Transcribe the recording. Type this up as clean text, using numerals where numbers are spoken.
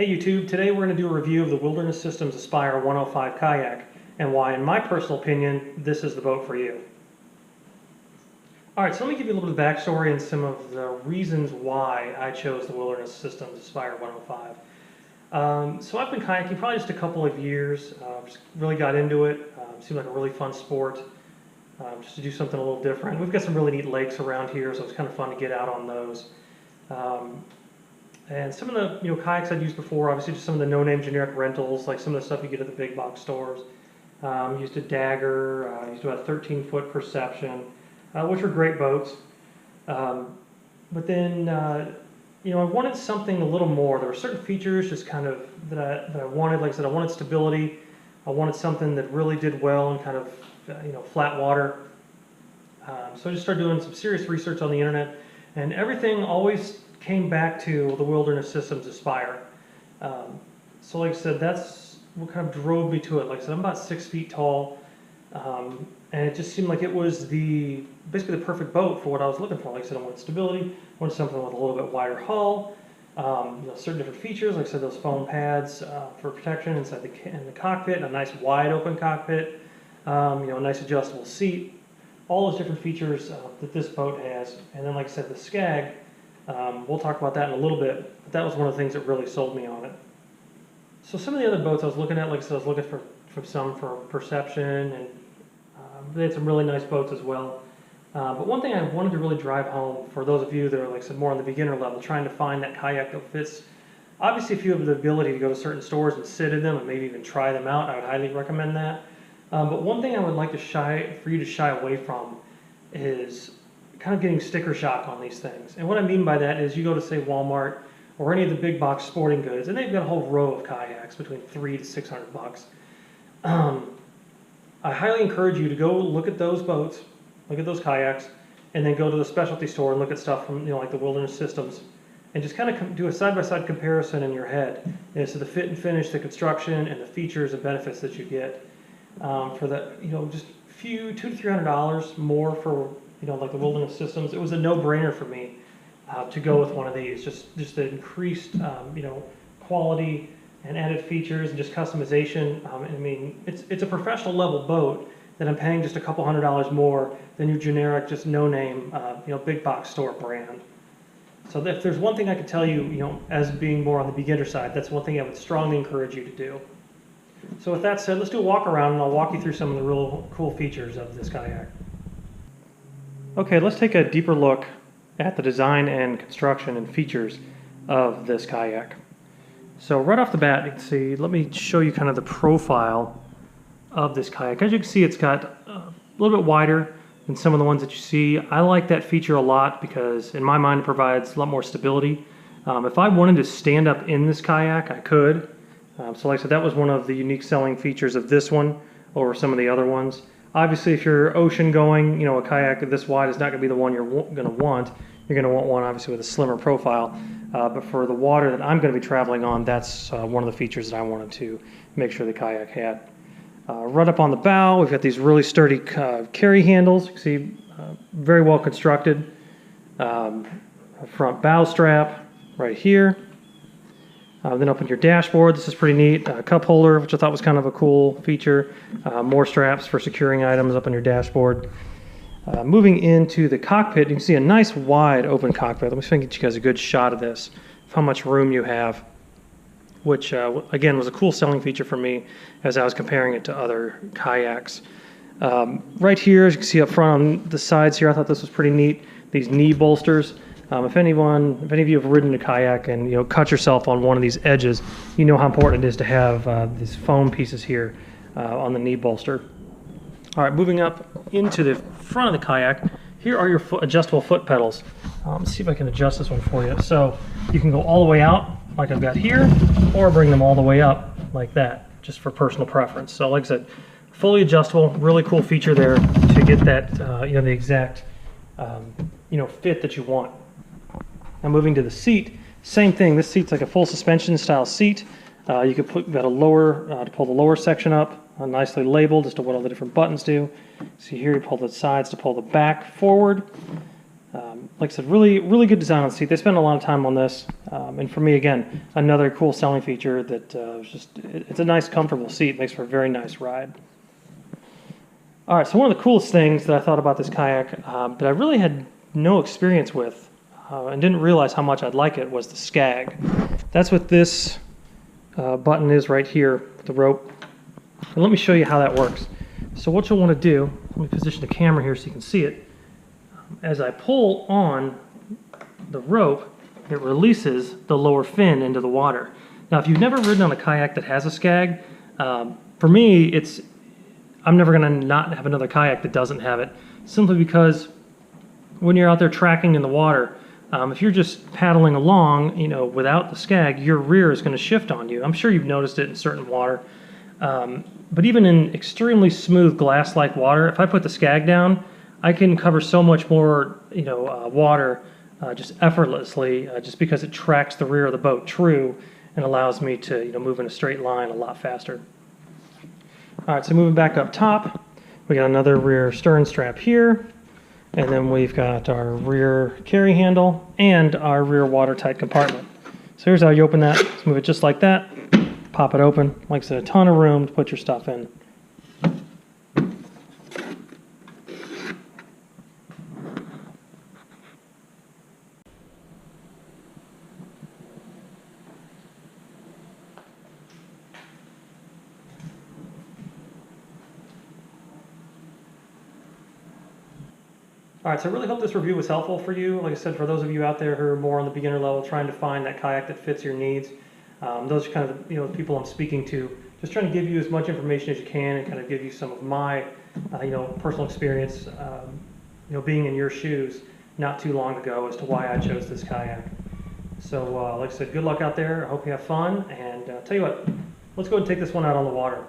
Hey YouTube, today we're going to do a review of the Wilderness Systems Aspire 105 Kayak and why, in my personal opinion, this is the boat for you. Alright, so let me give you a little bit of backstory and some of the reasons why I chose the Wilderness Systems Aspire 105. So I've been kayaking probably just a couple of years, just really got into it, seemed like a really fun sport, just to do something a little different. We've got some really neat lakes around here, so it's kind of fun to get out on those. And some of the kayaks I'd used before, obviously just some of the no-name generic rentals, like some of the stuff you get at the big box stores. Used a Dagger, used about a 13-foot Perception, which were great boats. But then, I wanted something a little more. There were certain features just kind of that I wanted. Like I said, I wanted stability. I wanted something that really did well in kind of, flat water. So I just started doing some serious research on the internet, and everything always came back to the Wilderness Systems Aspire. So like I said, that's what kind of drove me to it. Like I said, I'm about 6 feet tall, and it just seemed like it was basically the perfect boat for what I was looking for. Like I said, I wanted stability, I wanted something with a little bit wider hull, certain different features, like I said, those foam pads for protection inside the cockpit, and a nice wide open cockpit, a nice adjustable seat, all those different features that this boat has. And then like I said, the Skag, we'll talk about that in a little bit, but that was one of the things that really sold me on it. So some of the other boats I was looking at, like I said, I was looking for some for Perception, and they had some really nice boats as well. But one thing I wanted to really drive home for those of you that are, like I said, more on the beginner level, trying to find that kayak that fits. Obviously, if you have the ability to go to certain stores and sit in them and maybe even try them out, I would highly recommend that. But one thing I would like for you to shy away from is kind of getting sticker shock on these things. And what I mean by that is you go to, say, Walmart or any of the big box sporting goods, and they've got a whole row of kayaks between $300 to $600. I highly encourage you to go look at those boats, look at those kayaks, and then go to the specialty store and look at stuff from, like the Wilderness Systems, and just kind of do a side-by-side comparison in your head as to the fit and finish, the construction, and the features and benefits that you get for the, just $200 to $300 more for, like the Wilderness Systems. It was a no-brainer for me to go with one of these. Just the increased, quality and added features and just customization. I mean, it's a professional level boat that I'm paying just a couple $100 more than your generic, just no-name, big box store brand. So if there's one thing I could tell you, as being more on the beginner side, that's one thing I would strongly encourage you to do. So with that said, let's do a walk around and I'll walk you through some of the real cool features of this kayak. Okay, let's take a deeper look at the design and construction and features of this kayak. So right off the bat, you can see, let me show you kind of the profile of this kayak. As you can see, it's got a little bit wider than some of the ones that you see. I like that feature a lot because in my mind it provides a lot more stability. If I wanted to stand up in this kayak, I could. So like I said, that was one of the unique selling features of this one over some of the other ones. Obviously, if you're ocean going, a kayak this wide is not going to be the one you're going to want. You're going to want one, obviously, with a slimmer profile. But for the water that I'm going to be traveling on, that's one of the features that I wanted to make sure the kayak had. Right up on the bow, we've got these really sturdy carry handles. You can see very well constructed. Front bow strap right here. Then up on your dashboard, this is pretty neat. Cup holder, which I thought was kind of a cool feature. More straps for securing items up on your dashboard. Moving into the cockpit, you can see a nice wide open cockpit. Let me see if I can get you guys a good shot of this, of how much room you have, which again was a cool selling feature for me as I was comparing it to other kayaks. Right here, as you can see up front on the sides here, I thought this was pretty neat. These knee bolsters. If any of you have ridden a kayak and cut yourself on one of these edges, you know how important it is to have these foam pieces here on the knee bolster. All right, moving up into the front of the kayak, here are your adjustable foot pedals. Let's see if I can adjust this one for you. So you can go all the way out, like I've got here, or bring them all the way up like that, just for personal preference. So like I said, fully adjustable, really cool feature there to get that, the exact, fit that you want. Now moving to the seat, same thing. This seat's like a full suspension style seat. You can put that to pull the lower section up, nicely labeled as to what all the different buttons do. See here, you pull the sides to pull the back forward. Like I said, really good design on the seat. They spent a lot of time on this, and for me, again, another cool selling feature that it's a nice, comfortable seat. It makes for a very nice ride. All right, so one of the coolest things that I thought about this kayak that I really had no experience with and didn't realize how much I'd like it was the skag. That's what this button is right here with the rope. And let me show you how that works. So what you'll want to do, let me position the camera here so you can see it. As I pull on the rope, it releases the lower fin into the water. Now, if you've never ridden on a kayak that has a skag, for me, I'm never going to not have another kayak that doesn't have it, simply because when you're out there tracking in the water, if you're just paddling along, without the skag, your rear is going to shift on you. I'm sure you've noticed it in certain water. But even in extremely smooth glass-like water, if I put the skag down, I can cover so much more, water just effortlessly, just because it tracks the rear of the boat true and allows me to, move in a straight line a lot faster. All right, so moving back up top, we got another rear stern strap here, and then we've got our rear carry handle and our rear watertight compartment. So here's how you open that. Let's move it just like that. Pop it open. Like I said, a ton of room to put your stuff in. All right, so I really hope this review was helpful for you. Like I said, for those of you out there who are more on the beginner level, trying to find that kayak that fits your needs, those are kind of the people I'm speaking to. Just trying to give you as much information as you can and kind of give you some of my, personal experience, being in your shoes not too long ago as to why I chose this kayak. So, like I said, good luck out there. I hope you have fun. And tell you what, let's go and take this one out on the water.